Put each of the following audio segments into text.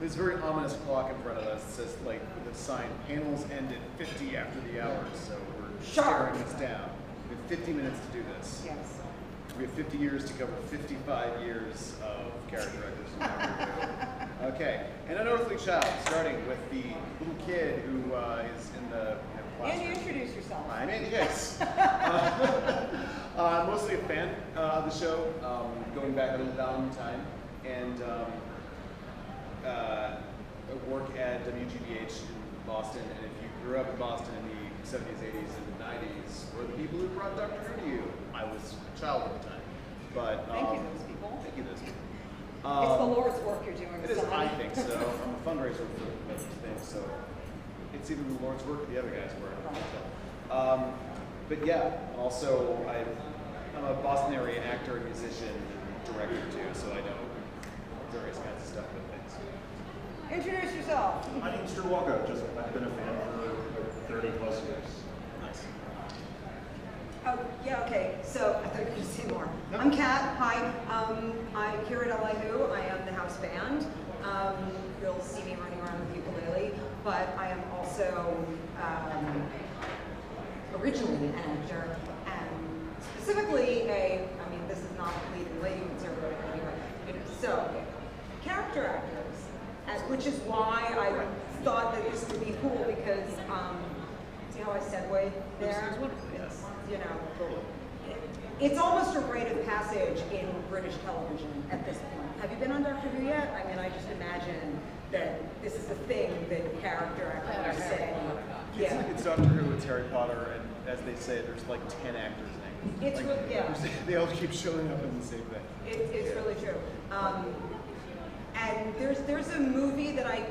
this very ominous clock in front of us that says, like, with a sign, panels end at 50 after the hour, so we're staring us down. We have 50 minutes to do this. Yes. We have 50 years to cover 55 years of character actors in Doctor Who. Okay, An Unearthly Child, starting with the little kid who is in the classroom. And introduce yourself. I'm Andy Hicks. I'm mostly a fan of the show, going back a long time, and I work at WGBH in Boston, and if you grew up in Boston in the 70s, 80s, and 90s, were the people who brought Doctor Who to you. I was a child at the time. But, thank you, those people. Thank you, those people. It's the Lord's work you're doing. It is, I think so. I'm a fundraiser for most things, so it's either the Lord's work or the other guy's work. But yeah, also I'm a Boston area actor, musician, and director too, so I know various kinds of stuff with things. Introduce yourself. My name's Drew Walker. I've been a fan for 30 plus years. Nice. Oh, yeah, okay. So I thought you were going to say more. No. I'm Kat. Hi. I'm here at LA Who. I am the house band. You'll see me running around with ukulele, but I am also originally an actor, and specifically I mean, this is not leading lady conservative anyway. So, character actors, which is why I thought that this would be cool because, see how I segue there? Yes. You know, it's almost a rite of passage in British television at this point. Have you been on Doctor Who yet? I mean, I just imagine that this is a thing that character actors say. Yeah. It's Doctor Who, it's Harry Potter, and as they say, there's like 10 actors named. It's like, really, yeah. They all keep showing up in the same thing. It's really true. And there's a movie that I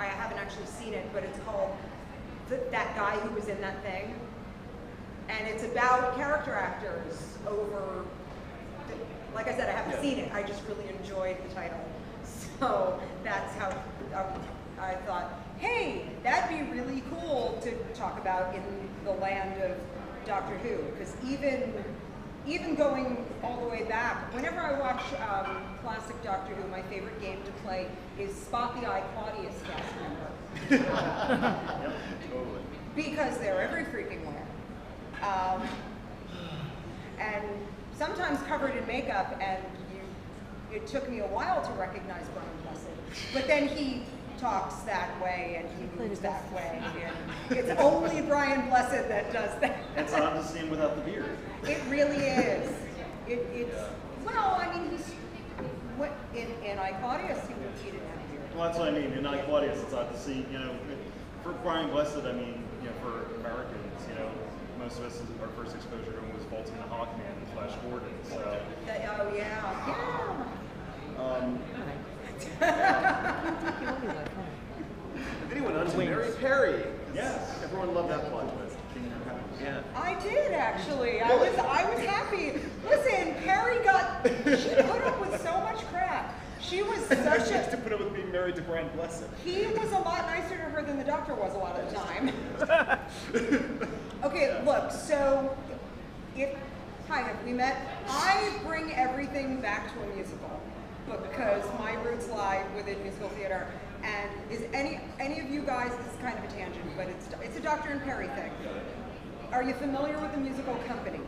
haven't actually seen it, but it's called That Guy Who Was in That Thing. And it's about character actors over, like I said, I haven't seen it. I just really enjoyed the title. So that's how I thought, hey, that'd be really cool to talk about in the land of Doctor Who. Because even going all the way back, whenever I watch classic Doctor Who, my favorite game to play is Spot the Eye Claudius cast member. Yep, totally. Because they're every freaking where. And sometimes covered in makeup, and it took me a while to recognize Brian Blessed. But then he talks that way, and he moves that way, and it's only Brian Blessed that does that. It's not the same without the beard. It really is. Well, I mean, in I Claudius, he didn't have a beard. Well, that's what I mean. In I Claudius, it's odd to see, you know, for Brian Blessed, I mean, you know, for Americans, you know, most of us, our first exposure to him was Bolton the Hawkman and Flash Gordon, so. Oh, yeah. If anyone on to Mary Perry. Yes. Everyone loved that plot twist. Yeah. I did actually. I was happy. Listen, Perry she put up with so much crap. She was such She has a. to put up with being married to Brian Blessed. He was a lot nicer to her than the Doctor was a lot of the time. Okay, look. So, hi, have we met? I bring everything back to a musical, but because my roots lie within musical theater. And is any of you guys? This is kind of a tangent, but it's a Doctor and Perry thing. Are you familiar with the musical Company?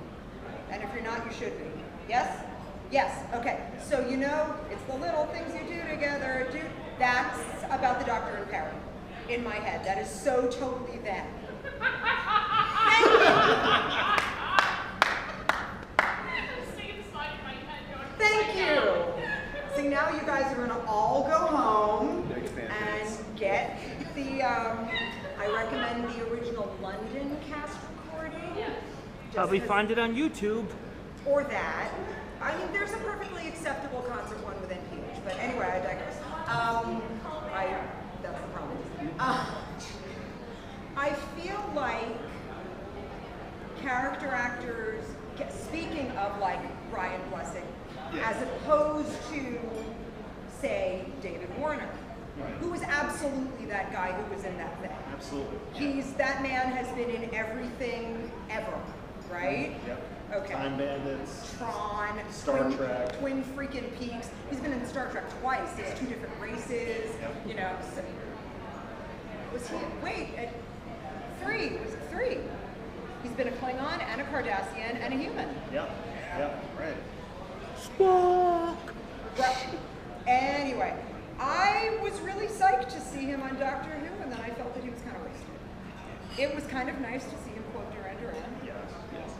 And if you're not, you should be. Yes? Yes. Okay. So you know, it's the little things you do together. That's about the Doctor and Perry in my head. That is so totally them. Thank you. Thank you. See, now you guys are going to all go home and get the, I recommend the original London cast recording. Probably find it on YouTube. Or that. I mean, there's a perfectly acceptable concert one with NPH, but anyway, I digress. That's the problem. I feel like character actors, speaking of like Brian Blessed, as opposed to, say, David Warner, who was absolutely that guy who was in that thing. Absolutely. That man has been in everything ever, right? Yep. Okay. Time Bandits. Tron. Star twin, Trek. twin freaking peaks. He's been in Star Trek twice. There's 2 different races. Yep. You know, so, was he? Wait, 3. Was it 3? He's been a Klingon and a Cardassian and a human. Yep. Yep. Right. Spock. Right. Anyway, I was really psyched to see him on Doctor Who, and then I felt that he was kind of wasted. It was kind of nice to see him quote Duran Duran. Yes. Yes.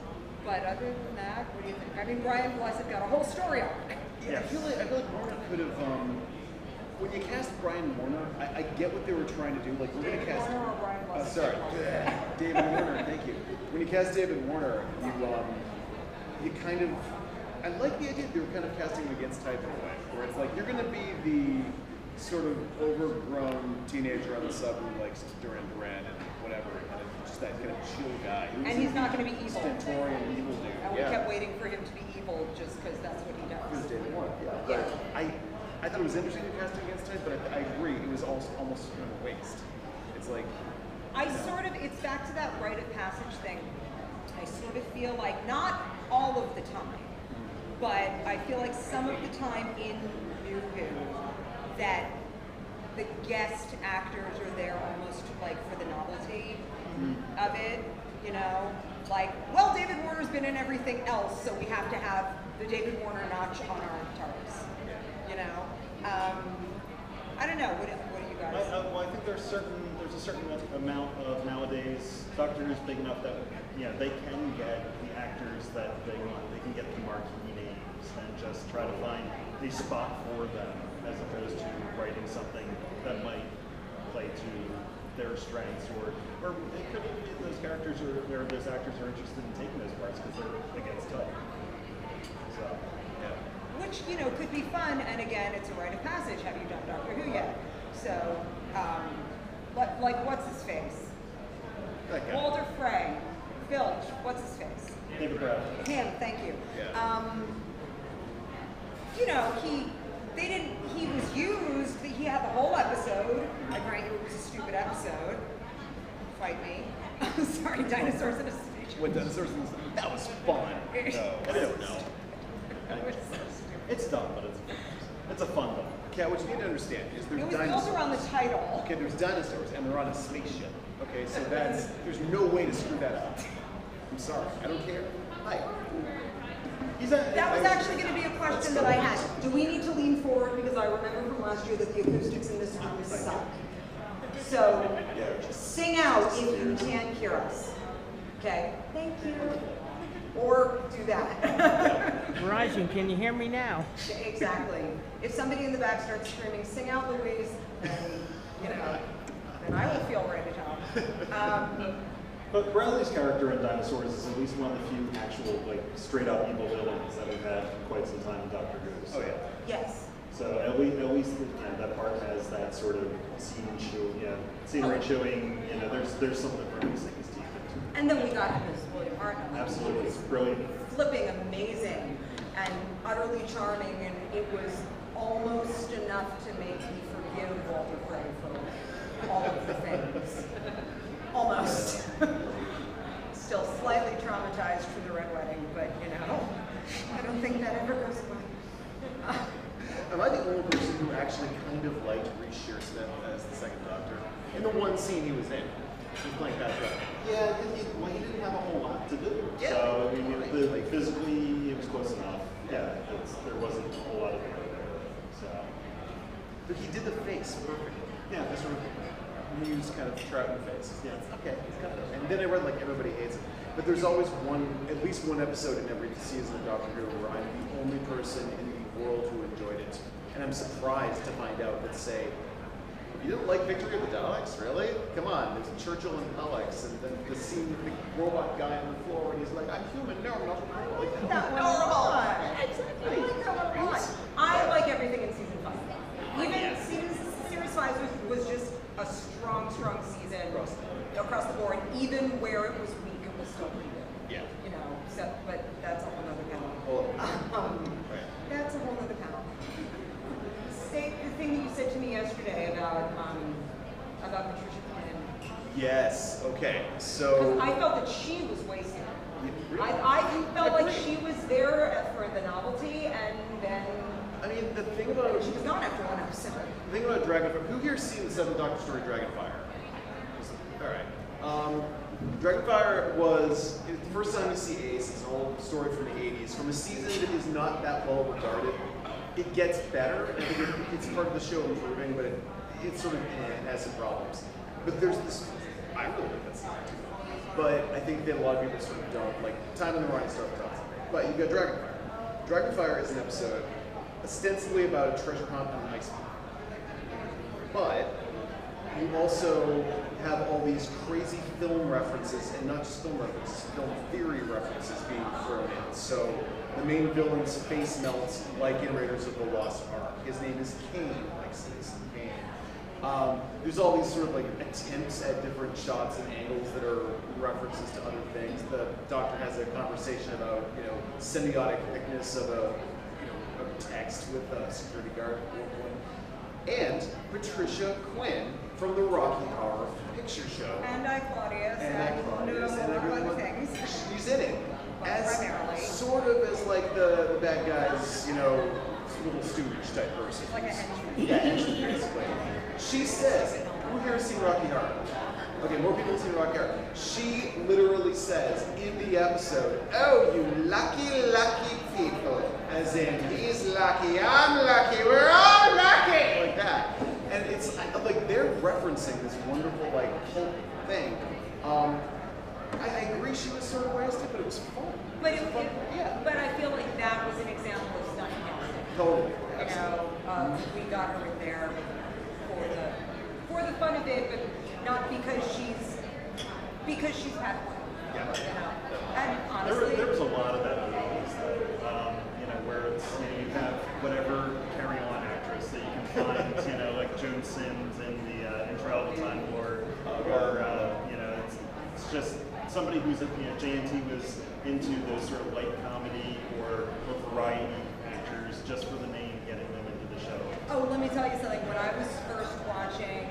But other than that, what do you think? I mean, Brian Blessed got a whole story arc. Yeah, I feel like Warner could have. When you cast Brian Warner, I get what they were trying to do. Like we're David gonna cast. Warner or Brian Blessed? Sorry, David Warner. Thank you. When you cast David Warner, you kind of. I like the idea that they were kind of casting him against type in a way, where it's like you're gonna be the sort of overgrown teenager on the sub who likes Duran Duran and whatever, kind of just that kind of chill guy. And he's not going to be evil. Stentorian evil dude. And we kept waiting for him to be evil just because that's what he It was does. David Warner, yeah. But I thought it was interesting to cast him against type, but I agree, it was also almost kind of a waste. It's like, It's back to that rite of passage thing. I sort of feel like, not all of the time, but I feel like some of the time in New Who, that the guest actors are there almost like for the novelty of it, you know? Like, well, David Warner's been in everything else, so we have to have the David Warner notch on our TARDIS, you know? I don't know, what do you guys? Well, I think there's a certain amount of nowadays Doctor Who's big enough that they can get the actors that they want. They can get the marquee names and just try to find a spot for them, as opposed to writing something that might play to their strengths, or it could be those characters or those actors are interested in taking those parts because they're against type. So yeah. Which, you know, could be fun, and again, it's a rite of passage. Have you done Doctor Who yet? So, like, what's his face? that guy. Walter Frey. Filch, what's his face? David Bradley. Him, thank you. Yeah. You know, he was used, he had the whole episode. I grant you it was a stupid episode. Fight me. I'm sorry, dinosaurs in a station. When dinosaurs in the that was fun. No, I don't know. It was so stupid. It's dumb, but it's a fun one. Kat, what you need to understand is It there's was built dinosaurs. around the title. Okay, there's dinosaurs and they're on a spaceship. Okay, so there's no way to screw that up. I'm sorry, I don't care. Hi. That was actually going to be a question that I had. Do we need to lean forward? Because I remember from last year that the acoustics in this room suck. So, sing out if you can't hear us. Okay? Thank you. Or do that. Verizon, can you hear me now? Exactly. If somebody in the back starts screaming, sing out Louise, then, you know, then I will feel right at home. But Bradley's character in Dinosaurs is at least one of the few actual, like, straight-up evil villains that we've had for quite some time in Doctor Who. So. Oh yeah. Yes. So at least that part has that sort of scenery chewing. You know, there's some of the really sing his teeth into. And then we got him as William Hartnell. Absolutely, it's brilliant. Flipping amazing and utterly charming, and it was almost enough to make me forgive Walter Frey for all of the things. Almost. Still slightly traumatized from the Red Wedding, but you know, I don't think that ever goes away. Am I the only person who actually kind of liked Reece Shearsmith as the second Doctor? In the one scene he was in, he was playing Patrick. Yeah, he didn't have a whole lot to do. Yeah. So I mean, physically it was close enough. Yeah, there wasn't a whole lot of it there. So. But he did the face perfectly. Yeah. The sort of amused kind of Troughton face. Yeah. Okay. It's kind of, and then I read like everybody hates it. But there's always at least one episode in every season of Doctor Who where I'm the only person in the world who enjoyed it. And I'm surprised to find out that say, you didn't like Victory of the Daleks, really? Come on, there's Churchill and Alex, and then the scene with the robot guy on the floor, and he's like, I'm human, no, I'm not like That one a lot. I like that one a lot. I like everything in season 5. Even series 5 was just a strong season across the board. Even where it was weak, it was still pretty good. Yeah. You know, so, but that's a whole other panel. Right. That's a whole other panel. Say the thing that you said to me yesterday about Patricia Quinn. Yes, okay, Because so, I felt that she was wasted. I felt like she was there for the novelty, and then I mean, the thing about she was not after one episode. the thing about Dragonfire. Who here's seen the Seventh Doctor story Dragonfire? All right. Dragonfire was the first time you see Ace. It's an old story from the '80s, from a season that is not that well regarded. It gets better, and I think it's part of the show improving, but it sort of has some problems. But there's this. I really like that season too. But I think that a lot of people sort of don't like Time in the Running Stuff. But you've got Dragonfire. Dragonfire is an episode ostensibly about a treasure hunt on an iceberg. But you also have all these crazy film references, and not just film references, film theory references being thrown in. So the main villain's face melts like in Raiders of the Lost Ark. His name is Kane, like Citizen Kane. There's all these sort of like attempts at different shots and angles that are references to other things. The Doctor has a conversation about, semiotic thickness of a text with a security guard at one point. And Patricia Quinn from the Rocky Horror Picture Show. And I Claudius, And other things. She's in it. As Primarily. sort of as like the bad guy's, little stooge type person. Like a henchman. Yeah, henchman, basically. She says, who here has seen Rocky Horror? Okay, more people have seen Rocky Horror. She literally says in the episode, "Oh, you lucky, lucky people." As in, he's lucky, I'm lucky, we're all lucky! Like that. And it's like they're referencing this wonderful like cult thing. I agree she was sort of wasted, but it was fun. But Yeah. but I feel like that was an example of stunt casting. Totally. Absolutely. We got her in there for the fun of it, but not because she's had one. Yeah. And honestly, There was a lot of that in the 80s, where it's, you have whatever carry-on actress that you can find, like Joan Sims in Trial of the Time Lord, or it's just somebody who's JNT was into those sort of light comedy or variety actors just for the name, getting them into the show. oh, let me tell you something. When I was first watching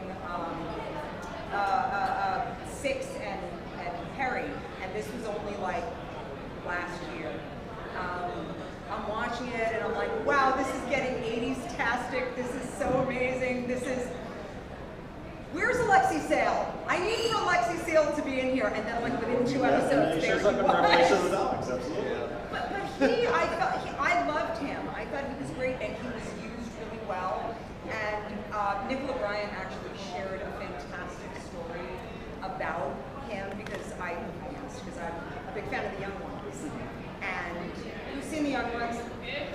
Six and Harry, and this was only like last year, I'm watching it and I'm like, wow, this is getting 80s-tastic. This is so amazing. Where's Alexei Sale? I need for Alexei Sale to be in here. And then like within 2 episodes, and he there shows up he in was. Revelation of the Daleks, absolutely. But I loved him. I thought he was great and he was used really well. And Nicola Bryant actually shared a fantastic story about him because I'm a big fan of the young ones. And you've seen the young ones.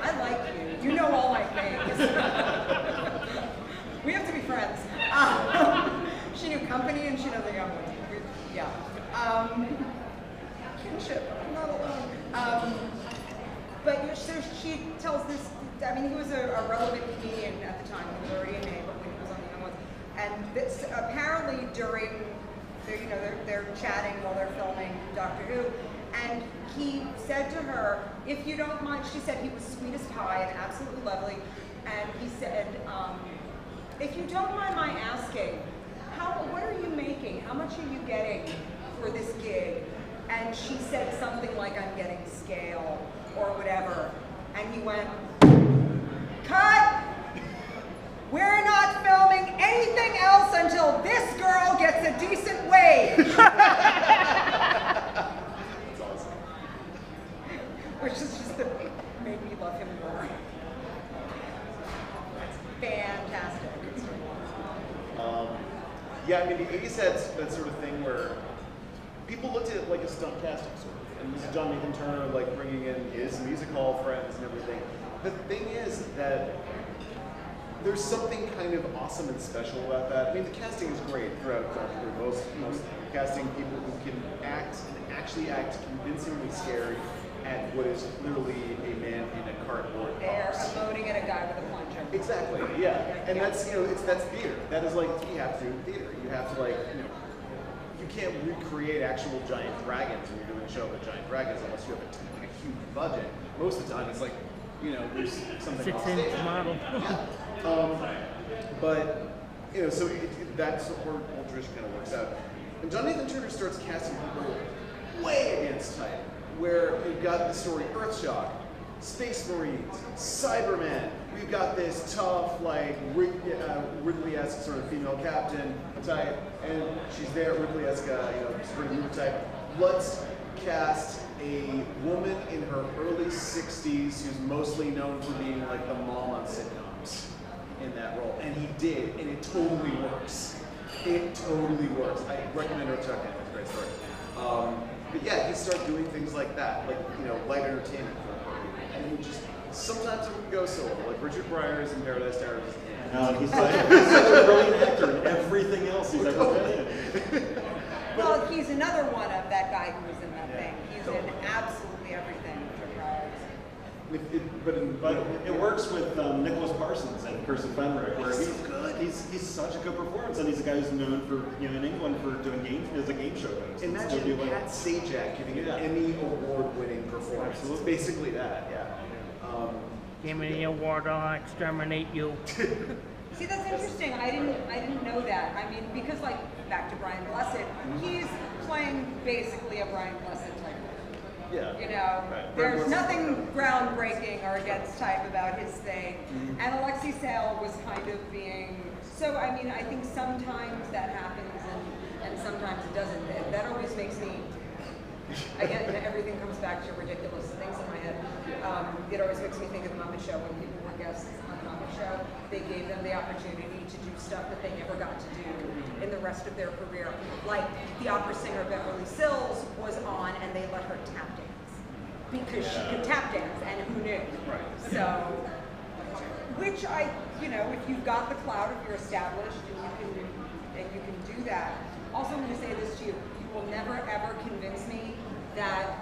I like you. You know all my things. We have to be friends. She knew Company and she knew the young ones. Yeah. Kinship. I'm not alone. But she tells this. I mean, he was a relevant comedian at the time. He was already a name, but when he was on the young ones. And this apparently during, they're chatting while they're filming Doctor Who. And he said to her, if you don't mind, she said he was sweet as pie and absolutely lovely. And he said, if you don't mind my asking, what are you making? How much are you getting for this gig? And she said something like, I'm getting scale or whatever. And he went, cut! We're not filming anything else until this girl gets a decent wage. Which is just made me love him more. Fantastic. Yeah, I mean, the 80s had that sort of thing where people looked at it like a stunt casting sort of. And this is John Nathan Turner, like bringing in his music hall friends and everything. The thing is that there's something kind of awesome and special about that. I mean, the casting is great throughout Doctor Who. Most casting people who can act and actually act convincingly scared at what is literally a man in a cardboard They're box. emoting at a guy with a plunger. Exactly, yeah. And that's, that's theater. That is like, you have to do theater. You have to you can't recreate actual giant dragons when you're doing a show with giant dragons unless you have a huge budget. Most of the time it's like, there's something off 6-inch stage. model. But, so that's where whole tradition kind of works out. And John Nathan Turner starts casting people way against type, where we've got the story Earthshock, Space Marines, Cyberman. We've got this tough, like Ridley-esque sort of female captain type, and she's there, Ridley-esque, sort of movie type. Let's cast a woman in her early 60s who's mostly known for being like the mom on sitcoms in that role, and he did, and it totally works. It totally works. I recommend Earthshock. It's a great story. But yeah, he started doing things like that, like light entertainment for her, and he would just sometimes it would go solo, like Richard Pryor's in Paradise Towers. He's such a brilliant actor in everything else he's ever been in. Well, he's another one of that guy who was in that thing. He's in absolutely everything. But it works with Nicholas Parsons and Curse of Fenric, where he's such a good performance, and he's a guy who's known for in England for doing games as a game show host. Imagine Pat Sajak giving an Emmy award-winning performance. Absolutely. It's basically that, yeah. Give me the award, I'll exterminate you. See, that's interesting. I didn't know that. I mean, because like back to Brian Blessed, he's playing basically a Brian Blessed type. Yeah. Right. There's nothing groundbreaking or against type about his thing. Mm-hmm. And Alexei Sayle was kind of being, so I mean, I think sometimes that happens and sometimes it doesn't. That always makes me, again, everything comes back to ridiculous things in my head. It always makes me think of the Muppet Show when people were guests on the Muppet Show. They gave them the opportunity to do stuff that they never got to do in the rest of their career. Like the opera singer Beverly Sills was on and they let her tap dance because she could tap dance, and who knew? Right. So, which if you've got the clout, if you're established and you can do that. Also, I'm going to say this to you: you will never ever convince me that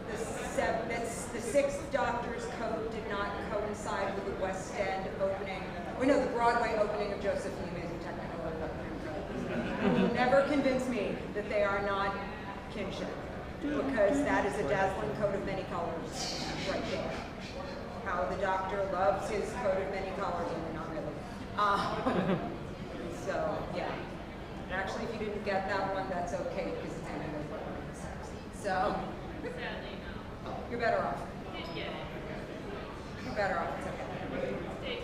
the Sixth Doctor's Code did not coincide with the West End opening, the Broadway opening of Joseph and the Amazing Technicolor. You will never convince me that they are not kinship, because that is a dazzling coat of many colors right there. How the Doctor loves his coat of many colors, and not really. So, yeah. And actually, if you didn't get that one, that's okay, because it's ending with what so, you're better off. You're better off. It's okay.